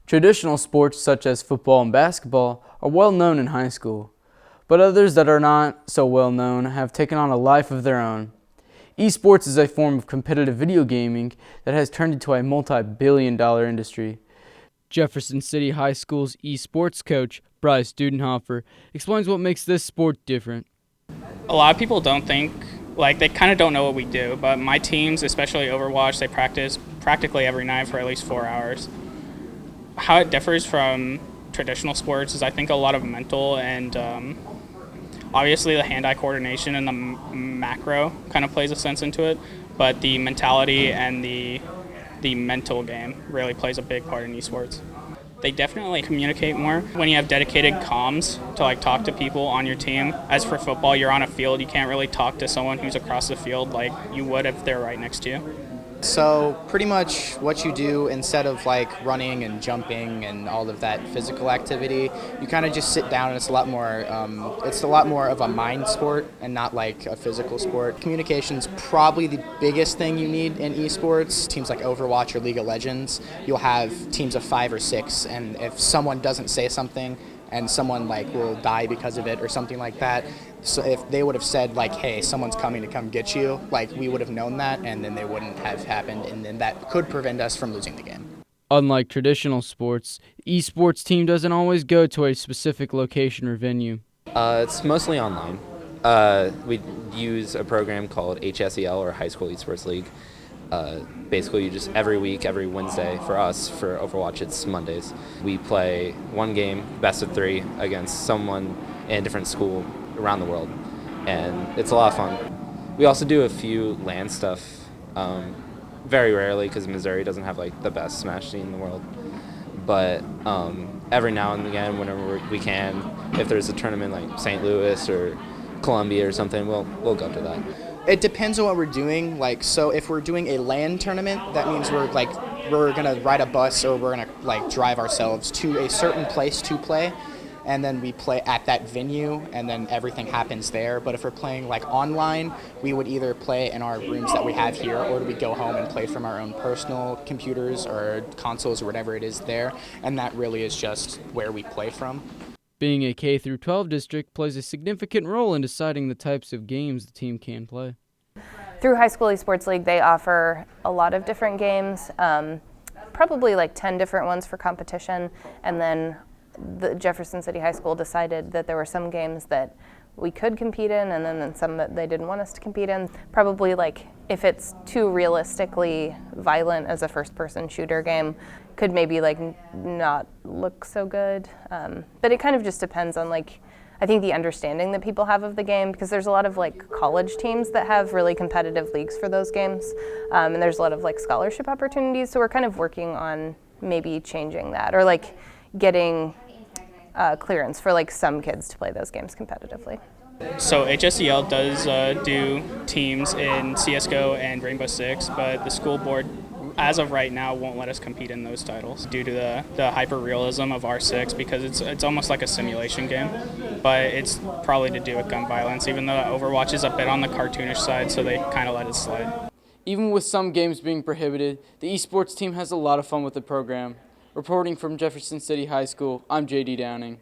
Traditional sports such as football and basketball are well known in high school, but others that are not so well known have taken on a life of their own. Esports is a form of competitive video gaming that has turned into a multi-billion-dollar industry. Jefferson City High School's eSports coach, Bryce Dudenhofer, explains what makes this sport different. A lot of people don't think, they kind of don't know what we do, but my teams, especially Overwatch, they practice practically every night for at least 4 hours. How it differs from traditional sports is I think a lot of mental and obviously the hand-eye coordination and the macro kind of plays a sense into it, but the mentality and the mental game really plays a big part in esports. They definitely communicate more when you have dedicated comms to talk to people on your team. As for football, you're on a field, you can't really talk to someone who's across the field like you would if they're right next to you. So pretty much what you do, instead of running and jumping and all of that physical activity, you kind of just sit down, and it's a lot more of a mind sport and not like a physical sport. Communication's probably the biggest thing you need in esports. Teams like Overwatch or League of Legends, you'll have teams of 5 or 6, and if someone doesn't say something and someone will die because of it or something like that, so if they would have said hey, someone's coming to come get you, we would have known that, and then they wouldn't have happened, and then that could prevent us from losing the game. Unlike traditional sports, the esports team doesn't always go to a specific location or venue. It's mostly online. We use a program called HSEL, or High School Esports League. Basically, you just every week, every Wednesday for us, for Overwatch, it's Mondays. We play one game, best of 3, against someone in a different school around the world, and it's a lot of fun. We also do a few LAN stuff, very rarely because Missouri doesn't have the best Smash scene in the world, but every now and again, whenever we can, if there's a tournament like St. Louis or Columbia or something, we'll go to that. It depends on what we're doing. So if we're doing a LAN tournament, that means we're gonna ride a bus, or we're gonna drive ourselves to a certain place to play, and then we play at that venue, and then everything happens there. But if we're playing online, we would either play in our rooms that we have here, or we go home and play from our own personal computers or consoles or whatever it is there, and that really is just where we play from. Being a K-12 district plays a significant role in deciding the types of games the team can play. Through High School Esports League, they offer a lot of different games, probably 10 different ones for competition, and then the Jefferson City High School decided that there were some games that we could compete in, and then some that they didn't want us to compete in. Probably if it's too realistically violent as a first-person shooter game, could maybe not look so good. But it kind of just depends on I think the understanding that people have of the game, because there's a lot of college teams that have really competitive leagues for those games, and there's a lot of scholarship opportunities. So we're kind of working on maybe changing that, or getting clearance for some kids to play those games competitively. So HSEL does do teams in CSGO and Rainbow Six, but the school board, as of right now, won't let us compete in those titles due to the hyper-realism of R6, because it's almost like a simulation game, but it's probably to do with gun violence, even though Overwatch is a bit on the cartoonish side, so they kind of let it slide. Even with some games being prohibited, the esports team has a lot of fun with the program. Reporting from Jefferson City High School, I'm JD Downing.